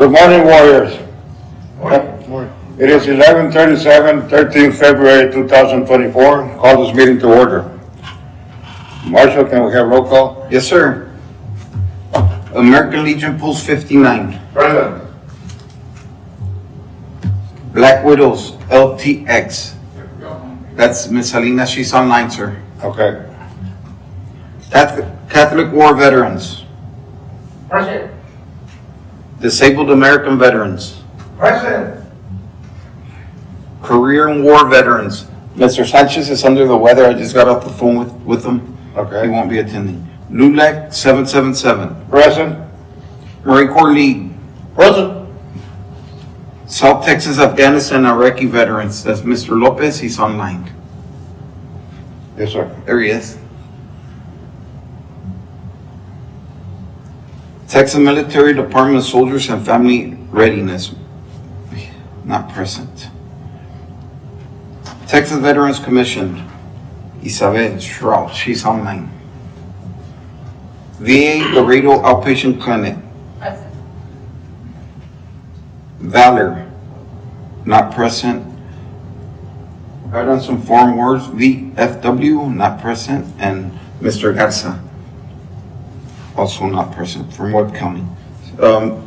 Good morning, warriors. Morning. It is 11:37, 13th February 2024. Call this meeting to order. Marshall, can we have roll call? Yes, sir. American Legion Pulse 59. Present. Black Widows LTX. That's Miss Salina, she's online, sir. Okay. Catholic War Veterans. Present. Disabled American Veterans. Present. Career and War Veterans. Mr. Sanchez is under the weather. I just got off the phone with him. Okay. He won't be attending. LULAC 777. Present. Marine Corps League. Present. South Texas Afghanistan Iraqi Veterans. That's Mr. Lopez. He's online. Yes, sir. There he is. Texas Military Department of Soldiers and Family Readiness, not present. Texas Veterans Commission, Isabel Shroud, she's online. VA Laredo Outpatient Clinic, Present. Valor, not present. Veterans and Foreign Wars, VFW, not present, and Mr. Garza, also not present from Webb County.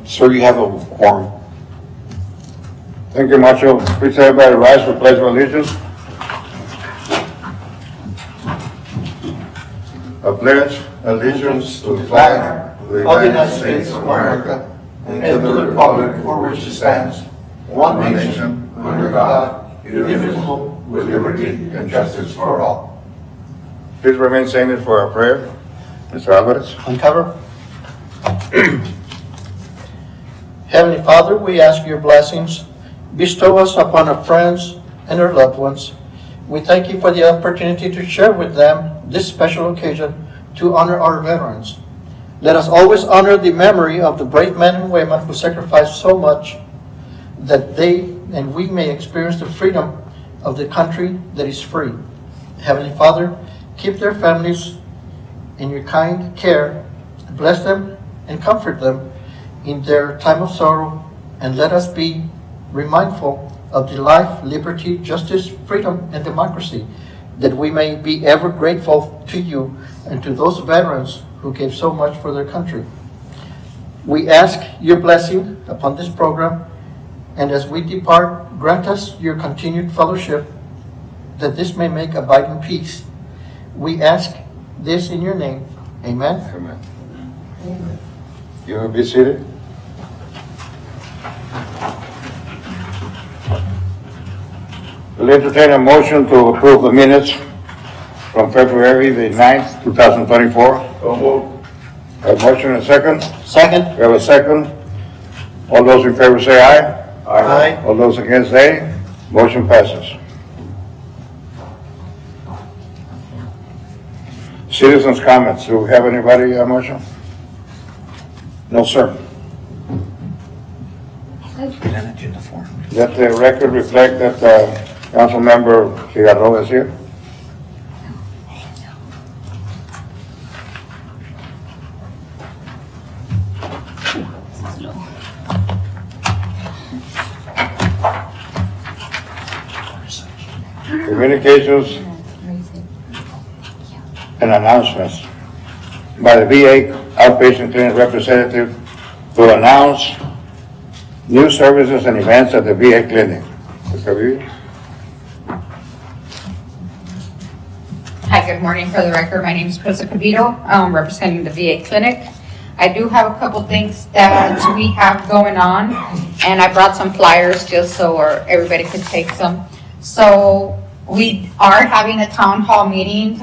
Sir, you have a quorum. Thank you, Marshall. Please everybody rise for pledge of allegiance. I pledge allegiance to the flag of the United States of America and to the republic for which it stands, one nation, under God, indivisible, with liberty and justice for all. Please remain standing for our prayer. Mr. Alvarez. Uncover. Heavenly Father, we ask your blessings. Bestow us upon our friends and our loved ones. We thank you for the opportunity to share with them this special occasion to honor our veterans. Let us always honor the memory of the brave men and women who sacrificed so much that they and we may experience the freedom of the country that is free. Heavenly Father, keep their families in your kind care. Bless them and comfort them in their time of sorrow, and let us be remindful of the life, liberty, justice, freedom, and democracy, that we may be ever grateful to you and to those veterans who gave so much for their country. We ask your blessing upon this program, and as we depart, grant us your continued fellowship, that this may make abiding peace. We ask this in your name. Amen. Amen. You will be seated. We'll entertain a motion to approve the minutes from February the 9th, 2024. So moved. A motion and a second. Second. We have a second. All those in favor say aye. Aye. All those against nay. Motion passes. Citizens' comments. Do we have anybody, Marshall? No, sir. An agenda form. Let the record reflect that Council Member Figueroa is here. Communications and announcements by the VA Outpatient Clinic representative to announce new services and events at the VA Clinic. Mr. Vivi? Hi, good morning. For the record, my name is Crystal Cavito, representing the VA Clinic. I do have a couple things that we have going on, and I brought some flyers just so everybody could take some. So we are having a town hall meeting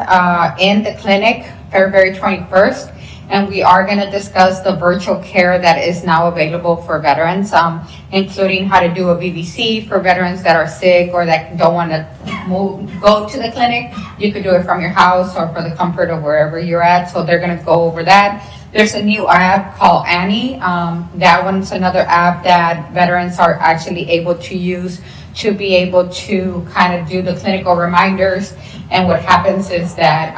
in the clinic February 21st, and we are going to discuss the virtual care that is now available for veterans, including how to do a VBC for veterans that are sick or that don't want to go to the clinic. You could do it from your house or for the comfort of wherever you're at. So they're going to go over that. There's a new app called Annie. That one's another app that veterans are actually able to use to be able to kind of do the clinical reminders. And what happens is that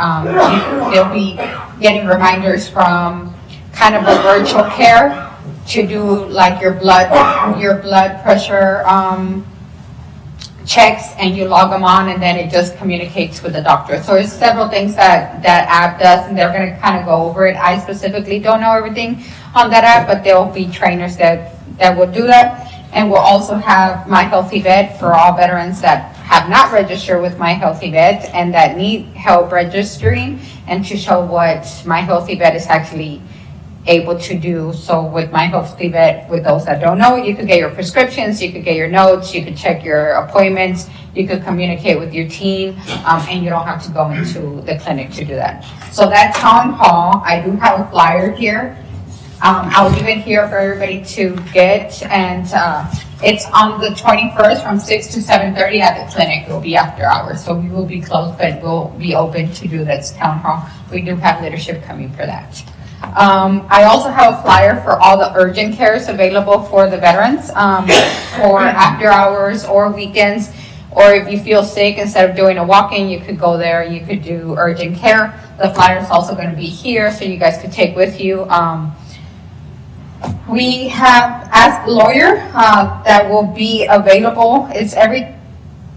they'll be getting reminders from kind of a virtual care to do like your blood pressure, checks, and you log them on, and then it just communicates with the doctor. So there's several things that app does, and they're gonna kind of go over it. I specifically don't know everything on that app, but there'll be trainers that will do that. And we'll also have My Healthy Vet for all veterans that have not registered with My Healthy Vet and that need help registering, and to show what My Healthy Vet is actually able to do. So with My Healthy Vet, with those that don't know, you could get your prescriptions, you could get your notes, you could check your appointments, you could communicate with your team, and you don't have to go into the clinic to do that. So that town hall, I do have a flyer here. I'll leave it here for everybody to get, and it's on the 21st from 6 to 7:30 at the clinic. It will be after hours, so we will be closed, but we'll be open to do this town hall. We do have leadership coming for that. I also have a flyer for all the urgent cares available for the veterans, for after hours or weekends, or if you feel sick, instead of doing a walk-in, you could go there, you could do urgent care. The flyer is also going to be here, so you guys could take with you. We have Ask the Lawyer that will be available. It's every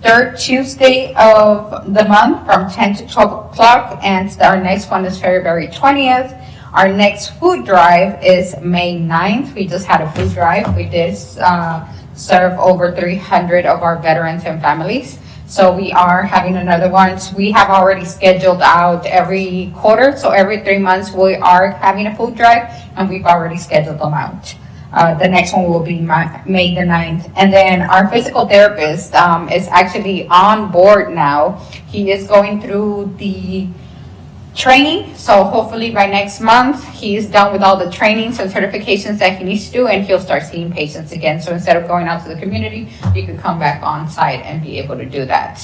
third Tuesday of the month from 10 to 12 o'clock, and our next one is February 20th. Our next food drive is May 9th. We just had a food drive. We did serve over 300 of our veterans and families. So we are having another one. We have already scheduled out every quarter. So every 3 months we are having a food drive, and we've already scheduled them out. The next one will be May the 9th. And then our physical therapist is actually on board now. He is going through the training, so hopefully by next month he's done with all the trainings and certifications that he needs to do, and he'll start seeing patients again. So instead of going out to the community, you could come back on site and be able to do that.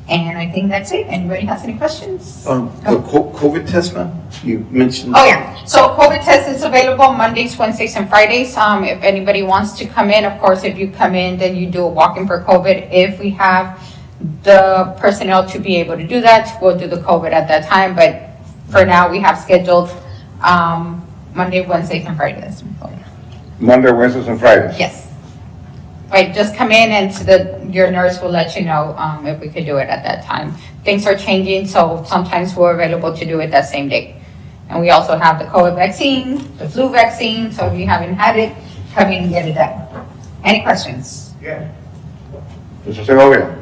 And I think that's it. Anybody has any questions? The COVID test, man, you mentioned. Oh yeah, so COVID test is available Mondays, Wednesdays, and Fridays. If anybody wants to come in, of course, if you come in, then you do a walk-in for COVID. If we have the personnel to be able to do that, we'll do the COVID at that time. But for now, we have scheduled Monday, Wednesdays, and Fridays. Monday, Wednesdays, and Fridays. Yes. Right, just come in, and your nurse will let you know if we could do it at that time. Things are changing, so sometimes we're available to do it that same day. And we also have the COVID vaccine, the flu vaccine, so if you haven't had it, come in and get it done. Any questions? Yeah. Mr. Segovia,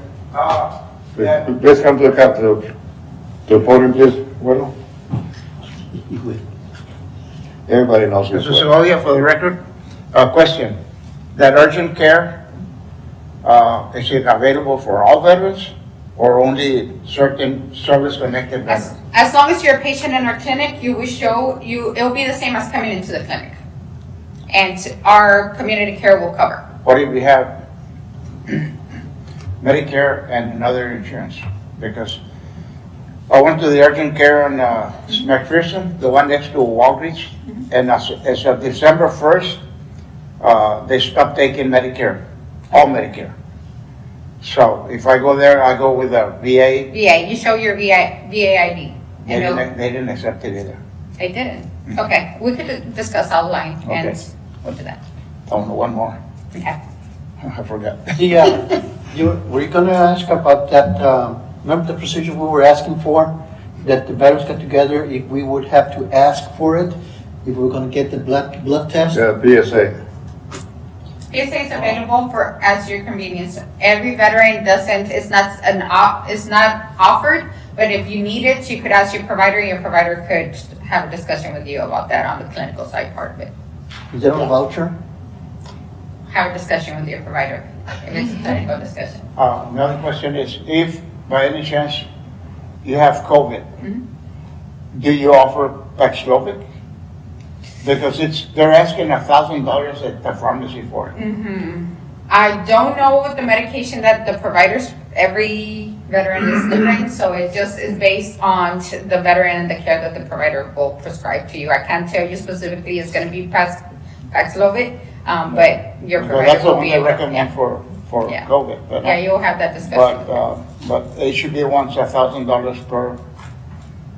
Yeah. please come to the podium, please. Bueno. Everybody knows this. Mr. Segovia, for the record, question. That urgent care, is it available for all veterans or only certain service-connected veterans? As long as you're a patient in our clinic, it'll be the same as coming into the clinic. And our community care will cover. What if we have Medicare and another insurance? Because I went to the urgent care on McPherson, the one next to Walgreens, and as of December 1st, they stopped taking Medicare, all Medicare. So if I go there, I go with a VA. VA, you show your VA ID. They didn't accept it either. They didn't. Okay, we could discuss outline and Okay. we'll do that. Oh, no, one more. Okay. I forgot. Were you gonna ask about that, remember the procedure we were asking for? That the veterans got together, if we would have to ask for it, if we were gonna get the blood test? Yeah, PSA. PSA is available for as your convenience. Every veteran it's not offered, but if you need it, you could ask your provider, and your provider could have a discussion with you about that on the clinical side part of it. Is that on a voucher? Have a discussion with your provider if it's a clinical discussion. Another question is, if by any chance you have COVID, do you offer Paxlovid? Because they're asking $1,000 at the pharmacy for it. I don't know what the medication that the providers, every veteran is different, so it just is based on the veteran and the care that the provider will prescribe to you. I can't tell you specifically it's gonna be Paxlovid, but your Because provider that's the will one be they able. recommend for Yeah. COVID. But Yeah, you'll have that discussion. but it should be once $1,000 per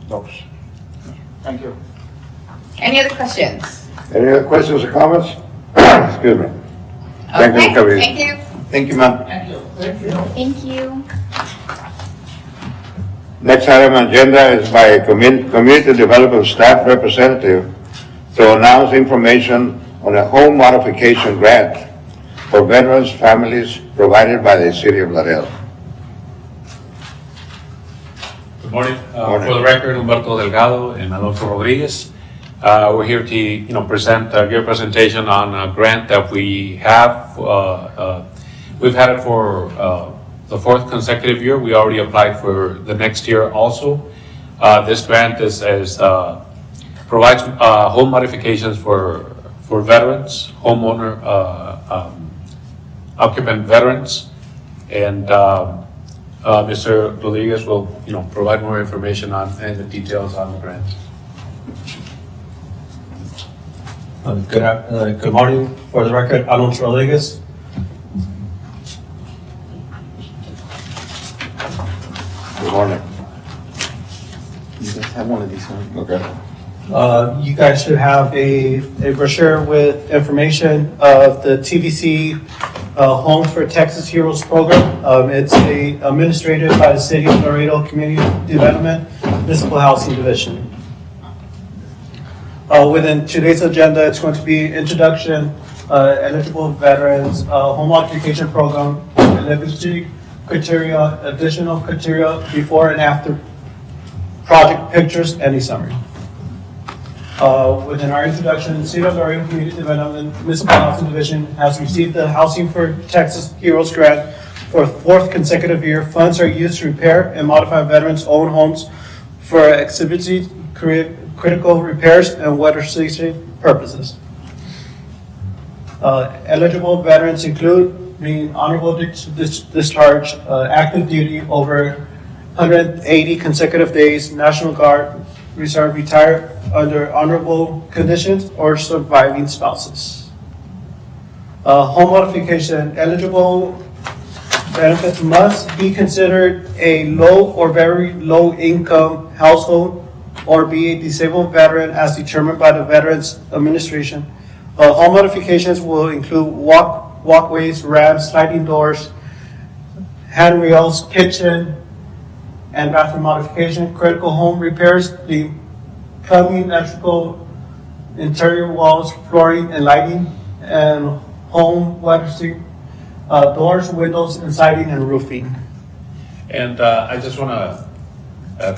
dose. Thank you. Any other questions? Any other questions or comments? Excuse me. Thank you, Okay, Kabir. thank you. Thank you, ma'am. Thank you. Next item on agenda is by Community Development Staff Representative to announce information on a home modification grant for veterans' families provided by the City of Laredo. Good morning. Morning. For the record, Humberto Delgado and Alonso Rodriguez. We're here to, give a presentation on a grant that we have. We've had it for the fourth consecutive year. We already applied for the next year also. This grant provides home modifications for veterans, homeowner, occupant veterans, and Mr. Rodriguez will, provide more information on and the details on the grant. Good morning. For the record, Alonso Rodriguez. Good morning. You guys have one of these, huh? Okay. You guys should have a brochure with information of the TVC Homes for Texas Heroes program. It's administrated by the City of Laredo Community Development Municipal Housing Division. Within today's agenda, it's going to be introduction, eligible veterans, home modification program, eligibility criteria, additional criteria, before and after project pictures, and a summary. Within our introduction, the City of Laredo Community Development Municipal Housing Division has received the Housing for Texas Heroes Grant for a fourth consecutive year. Funds are used to repair and modify veterans' own homes for accessibility, critical repairs, and weather safety purposes. Eligible veterans include being honorable discharge, active duty over 180 consecutive days, National Guard, reserve, retired under honorable conditions, or surviving spouses. Home modification eligible benefits must be considered a low or very low income household or be a disabled veteran as determined by the Veterans Administration. Home modifications will include walkways, ramps, sliding doors, handrails, kitchen, and bathroom modification, critical home repairs, the plumbing, electrical, interior walls, flooring, and lighting, and home weathering, doors, windows, and siding and roofing. And I just want to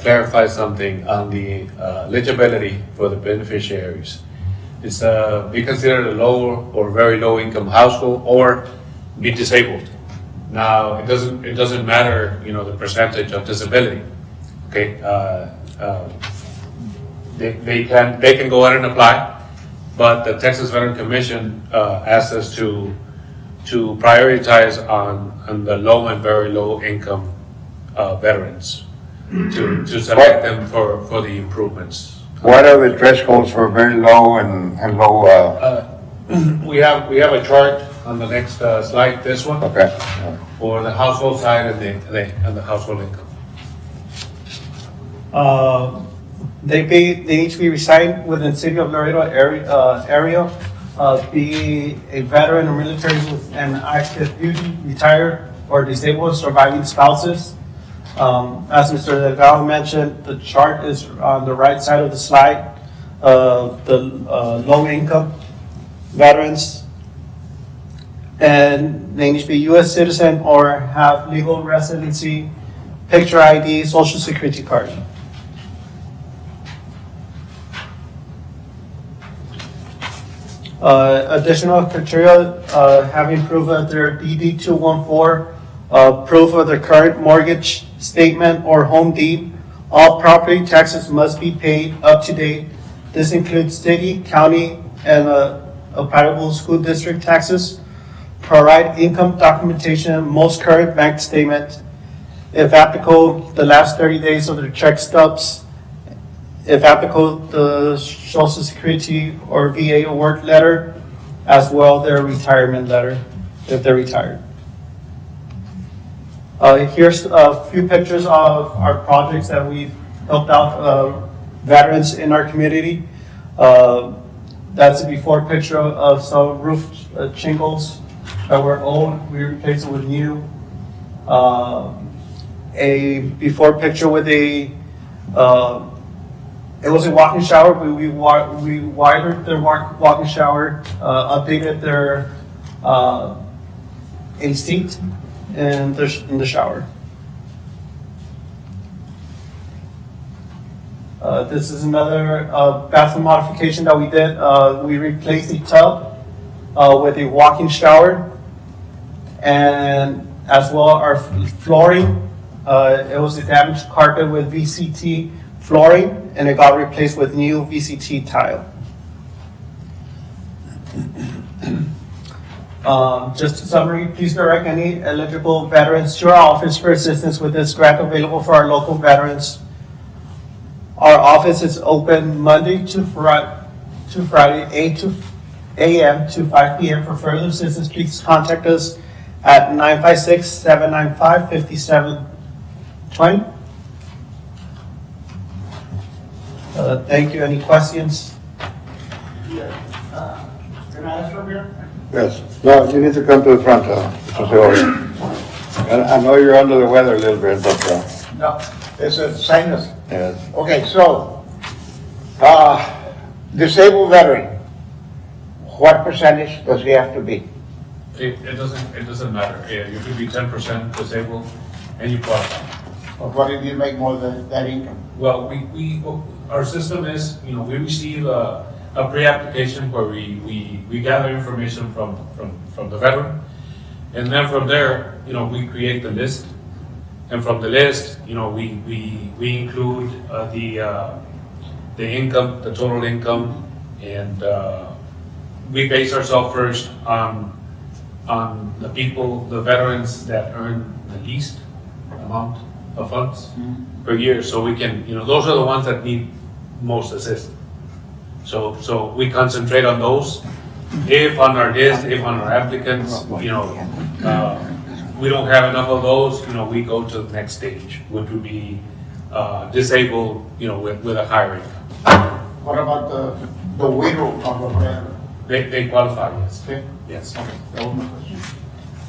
clarify something on the eligibility for the beneficiaries. It's be considered a low or very low income household or be disabled. Now, it doesn't matter, the percentage of disability. Okay, they can go ahead and apply, but the Texas Veteran Commission asked us to prioritize on the low and very low income veterans to select them for the improvements. What are the thresholds for very low and low, We have a chart on the next slide, this one, okay. for the household side and the household income. They need to be residing within the City of Laredo area, be a veteran or military with an active duty, retired, or disabled surviving spouses. As Mr. Delgado mentioned, the chart is on the right side of the slide. The low income veterans, and they need to be U.S. citizen or have legal residency, picture ID, social security card. Additional criteria, having proof of their DD 214, proof of their current mortgage statement or home deed. All property taxes must be paid up to date. This includes city, county, and applicable school district taxes. Provide income documentation, most current bank statement. If applicable, the last 30 days of their check stubs. If applicable, the Social Security or VA award letter, as well their retirement letter, if they're retired. Here's a few pictures of our projects that we've helped out veterans in our community. That's a before picture of some roof shingles that were old. We replaced it with new. A before picture with a, it was a walk-in shower. We wired their walk-in shower, updated their a seat in the shower. This is another bathroom modification that we did. We replaced the tub with a walk-in shower, and as well our flooring. It was a damaged carpet with VCT flooring, and it got replaced with new VCT tile. Just a summary, please direct any eligible veterans to our office for assistance with this grant available for our local veterans. Our office is open Monday to Friday, 8 a.m. to 5 p.m. For further assistance, please contact us at 956-795-5720. Thank you. Any questions? Can I ask from here? Yes. No, you need to come to the front, Mr. Segovia. I know you're under the weather a little bit, but, No, it's a sinus. yes. Okay, so, disabled veteran, what percentage does he have to be? It doesn't matter. Yeah, you could be 10% disabled and you qualify. Or what if you make more than that income? Well, our system is, we receive a pre-application where we gather information from the veteran. And then from there, we create the list. And from the list, we include the income, the total income, and we base ourselves first on the people, the veterans that earn the least amount of funds per year. So we can, those are the ones that need most assistance. So we concentrate on those. If on our list, if on our applicants, we don't have enough of those, we go to the next stage, which would be disabled, with a higher income. What about the widow of the veteran? They qualify, yes. Okay. Yes. Okay, that was my question.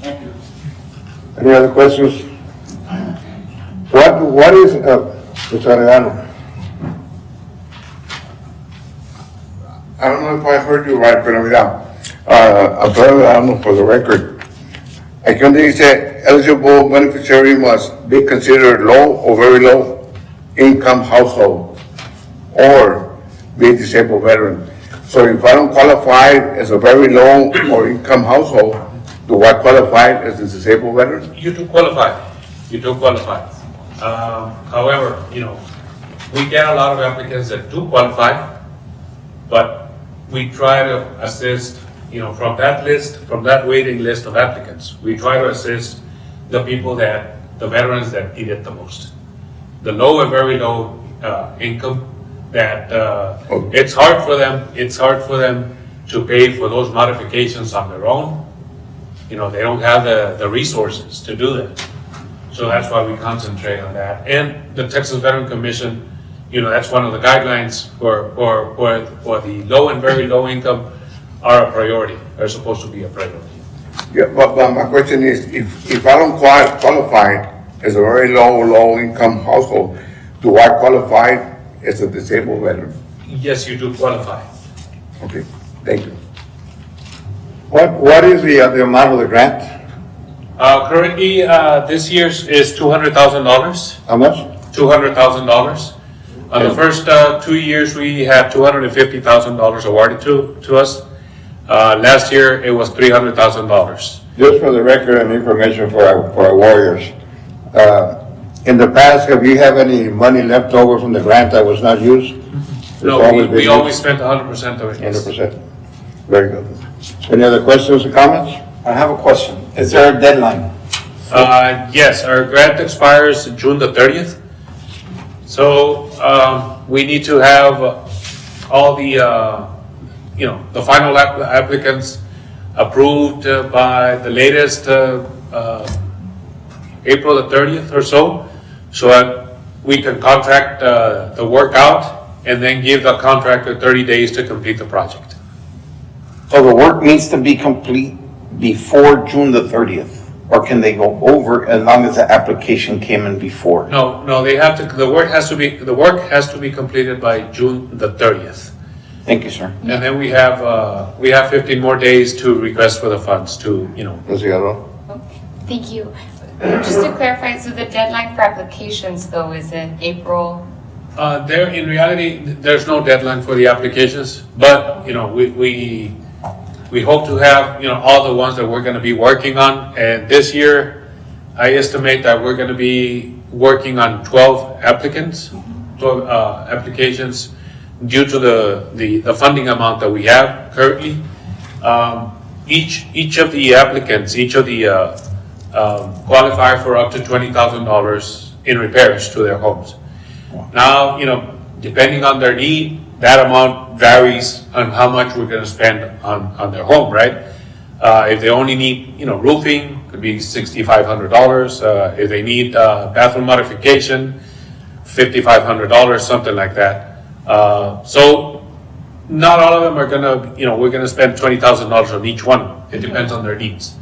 Thank you. Any other questions? What is, Mr. Arellano? I don't know if I heard you right, pero mira, Alfredo Arellano, for the record, aquí donde dice eligible beneficiary must be considered low or very low income household or be a disabled veteran. So if I don't qualify as a very low or income household, do I qualify as a disabled veteran? You do qualify. You do qualify. However, we get a lot of applicants that do qualify, but we try to assist, from that list, from that waiting list of applicants, we try to assist the people the veterans that need it the most. The low and very low income that it's hard for them to pay for those modifications on their own. They don't have the resources to do that. So that's why we concentrate on that. And the Texas Veteran Commission, that's one of the guidelines for the low and very low income are a priority, are supposed to be a priority. Yeah, but my question is, if I don't qualify as a very low income household, do I qualify as a disabled veteran? Yes, you do qualify. Okay, thank you. What is the amount of the grant? Currently, this year's is $200,000. How much? $200,000. The first 2 years, we had $250,000 awarded to us. Last year, it was $300,000. Just for the record and information for our warriors. In the past, have you have any money left over from the grant that was not used? No, we always spent 100% of it. Yes. 100%. Very good. Any other questions or comments? I have a question. Is there a deadline? Yes, our grant expires June the 30th. So we need to have all the, the final applicants approved by the latest April the 30th or so that we can contract the work out and then give the contractor 30 days to complete the project. So the work needs to be complete before June the 30th? Or can they go over as long as the application came in before? No, they have to, the work has to be completed by June the 30th. Thank you, sir. And then we have 15 more days to request for the funds to, Ms. Figueroa? Thank you. Just to clarify, so the deadline for applications though is in April? in reality, there's no deadline for the applications, but, we hope to have, all the ones that we're gonna be working on. And this year, I estimate that we're gonna be working on 12 applicants, 12 applications due to the funding amount that we have currently. Each of the applicants, qualify for up to $20,000 in repairs to their homes. Now, depending on their need, that amount varies on how much we're gonna spend on their home, right? If they only need, roofing, could be $6,500. If they need bathroom modification, $5,500, something like that. So not all of them are gonna, we're gonna spend $20,000 on each one. It depends on their needs.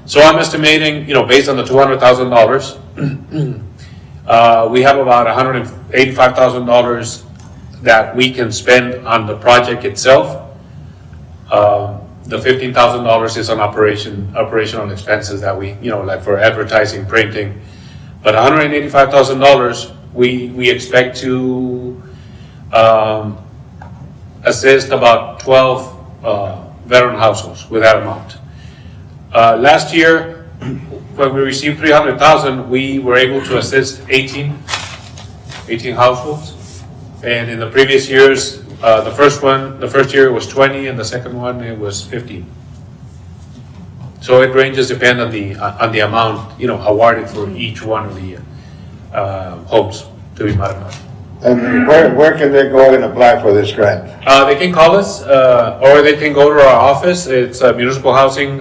So I'm estimating, based on the $200,000, we have about $185,000 that we can spend on the project itself. The $15,000 is on operational expenses that we, like for advertising, printing. But $185,000, we expect to assist about 12 veteran households with that amount. Last year, when we received $300,000, we were able to assist 18 households. And in the previous years, the first year was 20, and the second one it was 15. So it ranges depending on the amount awarded for each one of the homes to be modified. And where can they go and apply for this grant? They can call us, or they can go to our office. It's municipal housing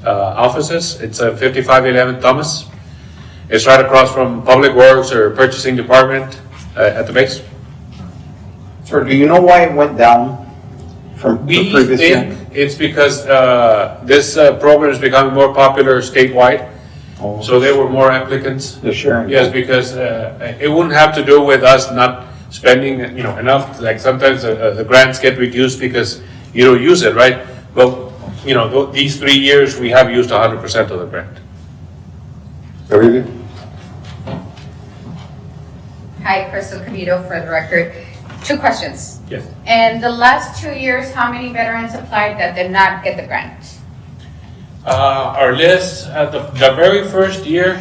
offices. It's 5511 Thomas. It's right across from Public Works or Purchasing Department at the base. Sir, do you know why it went down from the We previous year? think it's because this program is becoming more popular statewide. Oh. So there were more applicants. The sharing. Yes, because it wouldn't have to do with us not spending, enough. Like sometimes the grants get reduced because you don't use it, right? But, these 3 years, we have used 100% of the grant. Really? Hi, Crystal Cavito for the record. 2 questions. Yes. In the last 2 years, how many veterans applied that did not get the grant? Our list, at the very first year,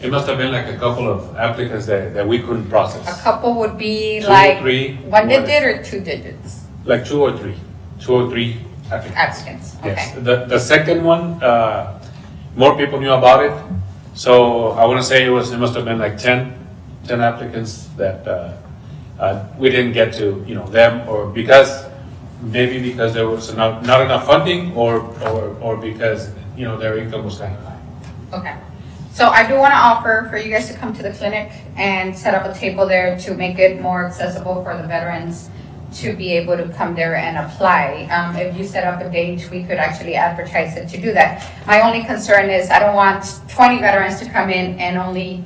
it must have been like a couple of applicants that we couldn't A process. couple would be 2 or like 3. 1 digit or 2 digits Like 2 or 3. 2 or 3 applicants. applicants? Yes. Okay. The second one, more people knew about it. So I want to say it must have been like 10 applicants that we didn't get to, them, or maybe because there was not enough funding, or because, their income was kind of high. Okay. So I do want to offer for you guys to come to the clinic and set up a table there to make it more accessible for the veterans to be able to come there and apply. If you set up a date, we could actually advertise it to do that. My only concern is I don't want 20 veterans to come in and only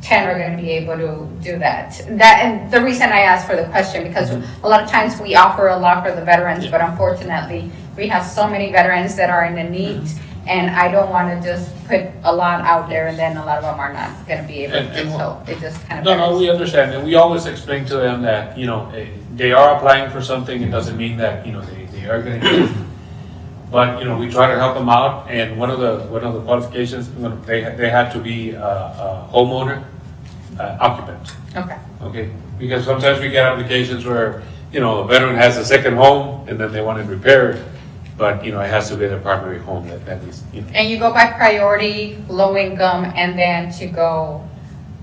10 are going to be able to do that. And the reason I asked for the question, because a lot of times we offer a lot for the veterans, but unfortunately, we have so many veterans that are in the need, and I don't want to just put a lot out there and then a lot of them are not going to be able to. So it just kind of. No, we understand, and we always explain to them that, they are applying for something. It doesn't mean that, they are going to get it. But, we try to help them out, and one of the qualifications, they had to be a homeowner, occupant. Okay. Okay, because sometimes we get applications where, a veteran has a second home and then they want it repaired, but, it has to be their primary home that is, And you go by priority, low income, and then to go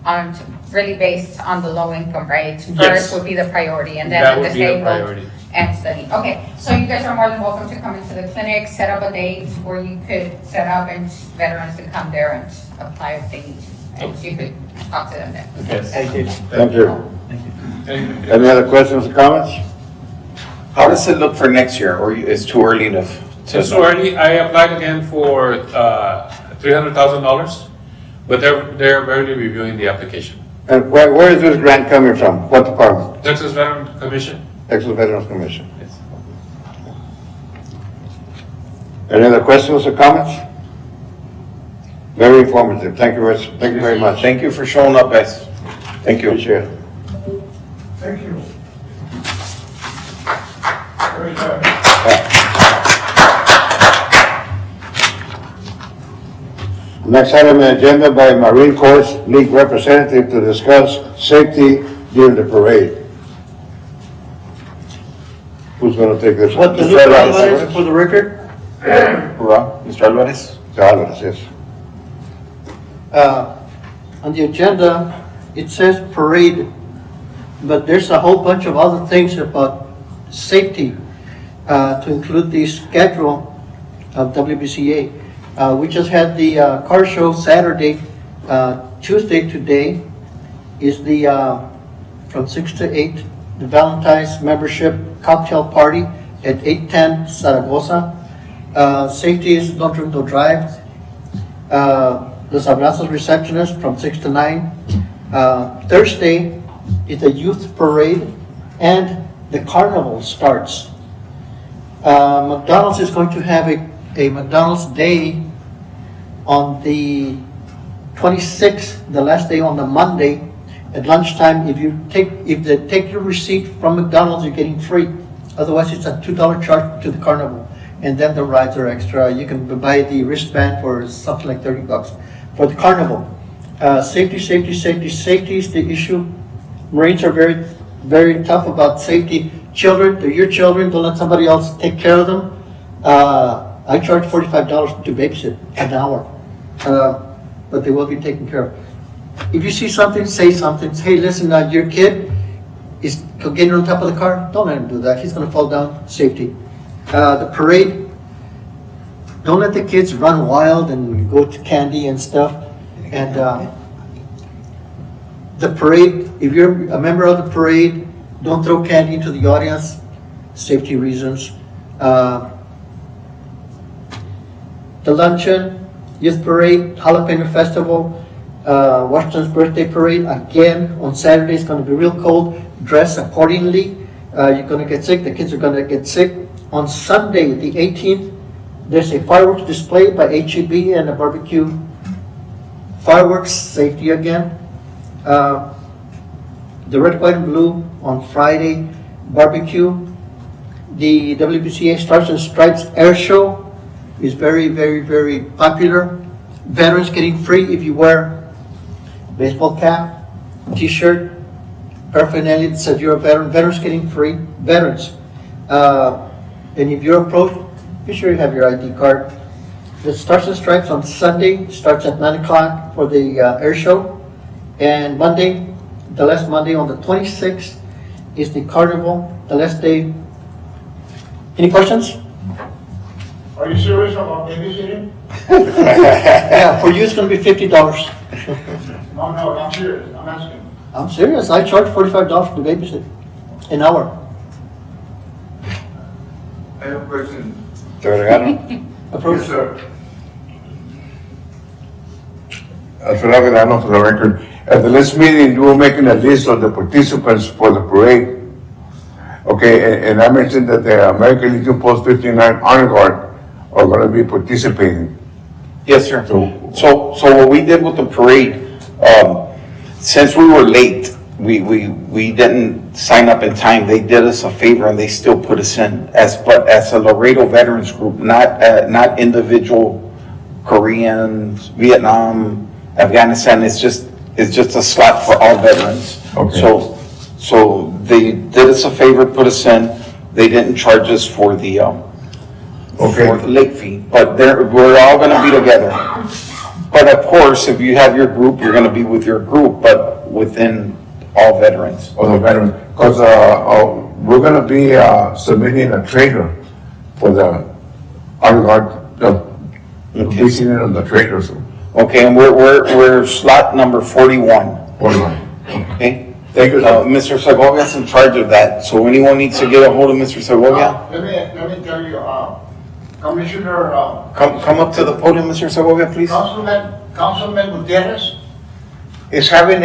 on to really based on the low income, right? Yes. First would be the priority, and then that at would the be the table priority. and study. Okay, so you guys are more than welcome to come into the clinic, set up a date where you could set up and veterans to come there and apply if they need to. And you could talk to them then. Yes. Thank you. Thank you. Any other questions or comments? How does it look for next year, or it's too early to? It's too early. I applied again for $300,000, but they're barely reviewing the application. And where is this grant coming from? What department? Texas Veteran Commission? Texas Veterans Commission. Yes. Any other questions or comments? Very informative. Thank you very much. Thank you for showing up, guys. Thank you. Appreciate it. Thank you. Very good. Next item on the agenda by Marine Corps League representative to discuss safety during the parade. Who's going to take this? What the Mr. new Alvarez? guidelines for the record? Mr. Alvarez? Mr. Alvarez, yes. On the agenda, it says parade, but there's a whole bunch of other things about safety to include the schedule of WBCA. We just had the car show Saturday. Tuesday today is the from 6 to 8, the Valentine's membership cocktail party at 810 Zaragoza. Safety is don't drink, don't drive. Los Abrazos receptionist from 6 to 9. Thursday is the youth parade and the carnival starts. McDonald's is going to have a McDonald's day on the 26th, the last day on the Monday at lunchtime. If they take your receipt from McDonald's, you're getting free. Otherwise, it's a $2 charge to the carnival. And then the rides are extra. You can buy the wristband for something like $30 for the carnival. Safety is the issue. Marines are very, very tough about safety. Children, they're your children. Don't let somebody else take care of them. I charge $45 to babysit an hour, but they will be taken care of. If you see something, say something. Hey, listen, your kid is getting on top of the car. Don't let him do that. He's going to fall down. Safety. The parade, don't let the kids run wild and go to candy and stuff. And the parade, if you're a member of the parade, don't throw candy into the audience, safety reasons. The luncheon, youth parade, jalapeno festival, Washington's birthday parade, again, on Saturday, it's going to be real cold. Dress accordingly. You're going to get sick, the kids are going to get sick. On Sunday, the 18th, there's a fireworks display by HEB and a barbecue. Fireworks, safety again. The red, white, and blue on Friday, barbecue. The WBCA Stars and Stripes Air Show is very, very, very popular. Veterans getting free if you wear baseball cap, t-shirt, paraphernalia that says you're a veteran. Veterans getting free. Veterans. And if you're approached, be sure you have your ID card. The Stars and Stripes on Sunday starts at 9 o'clock for the air show. And Monday, the last Monday on the 26th is the carnival, the last day. Any questions? Are you serious about babysitting? Yeah, for you it's going to be $50. No, I'm serious. I'm asking. I'm serious. I charge $45 to babysit an hour. I have a question. Approach. Yes, sir. Alfredo Verano for the record. At the last meeting, you were making a list of the participants for the parade. Okay, and I mentioned that the American Legion Post 59 Honor Guard are going to be participating. Yes, sir. So what we did with the parade, since we were late, we didn't sign up in time. They did us a favor and they still put us in as a Laredo Veterans Group, not individual Koreans, Vietnam, Afghanistan. It's just a slot for all veterans. Okay. So they did us a favor, put us in. They didn't charge us for the for the late fee, but we're all going to be together. But of course, if you have your group, you're going to be with your group, but within all veterans. Or the veteran, because we're going to be submitting a trailer for the Honor Guard, be sitting on the trailer. So. Okay, and we're slot number 41. 41. Okay, Thank you, sir. Mr. Segovia's in charge of that, so anyone needs to get a hold of Mr. Segovia, Let me tell you, Commissioner, come up to the podium, Mr. Segovia, please. Councilman Gutierrez is having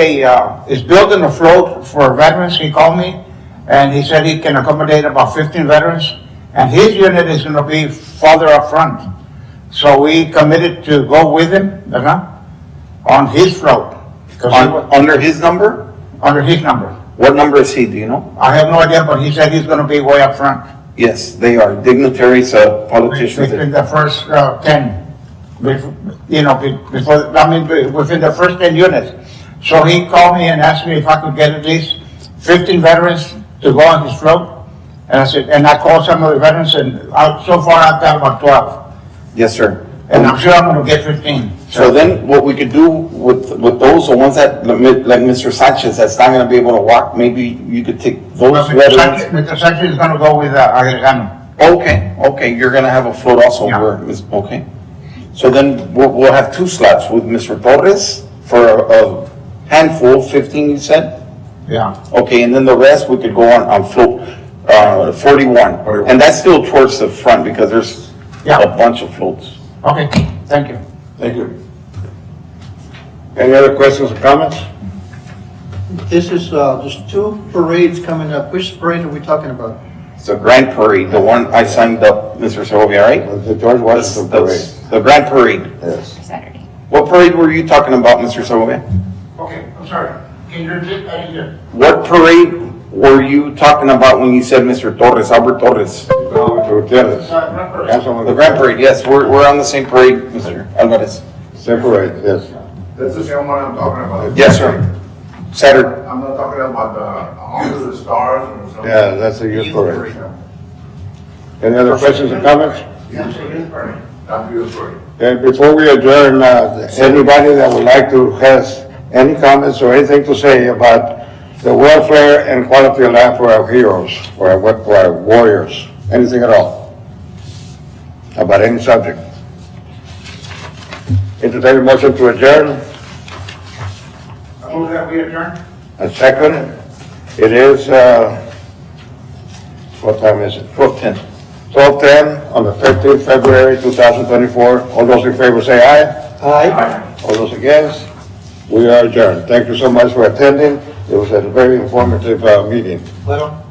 is building a float for veterans. He called me and he said he can accommodate about 15 veterans and his unit is gonna be farther up front. So we committed to go with him, on his float. 'Cause he was Under his number? under his number. What number is he, do you know? I have no idea, but he said he's gonna be way up front. Yes, they are dignitaries, politicians. Within the first 10, before, within the first 10 units. So he called me and asked me if I could get at least 15 veterans to go on his float. And I said, and I called some of the veterans and so far I've got about 12. Yes, sir. And I'm sure I'm gonna get 15. So then what we could do with those, the ones that, like Mr. Sanchez, that's not gonna be able to walk, maybe you could take those veterans. Mr. Sanchez is gonna go with Agregano. Okay, you're gonna have a float also Yeah. where, okay. So then we'll have 2 slots with Mr. Torres for a handful, 15 you said? Yeah. Okay, and then the rest we could go on float, 41. And that's still towards the front because there's Yeah. a bunch of floats. Okay, thank you. Thank you. Any other questions or comments? This is, there's 2 parades coming up. Which parade are we talking about? It's a grand parade, the one I signed up, Mr. Segovia, right? The George Washington Parade. The grand parade. Yes. Saturday. What parade were you talking about, Mr. Segovia? Okay, I'm sorry. Can you repeat that again? What parade were you talking about when you said Mr. Torres, Albert Torres? No, Mr. Gutierrez. Councilman The grand parade, yes, we're on the same parade, Mr. Alvarez. Same parade, yes. That's the same one I'm talking about. Yes, sir. Saturday. I'm not talking about Under the Stars or something. Yeah, that's a youth parade. Any other questions or comments? Yes, it is parade. Not youth parade. And before we adjourn, anybody that would like to, has any comments or anything to say about the welfare and quality of life for our heroes, for our warriors, anything at all? About any subject? Entertain a motion to adjourn. Move that we adjourn? A second. It is, what time is it? 12:10. 12:10 on the 13th February 2024. All those in favor say aye. Aye. All those against? We are adjourned. Thank you so much for attending. It was a very informative meeting. Bueno.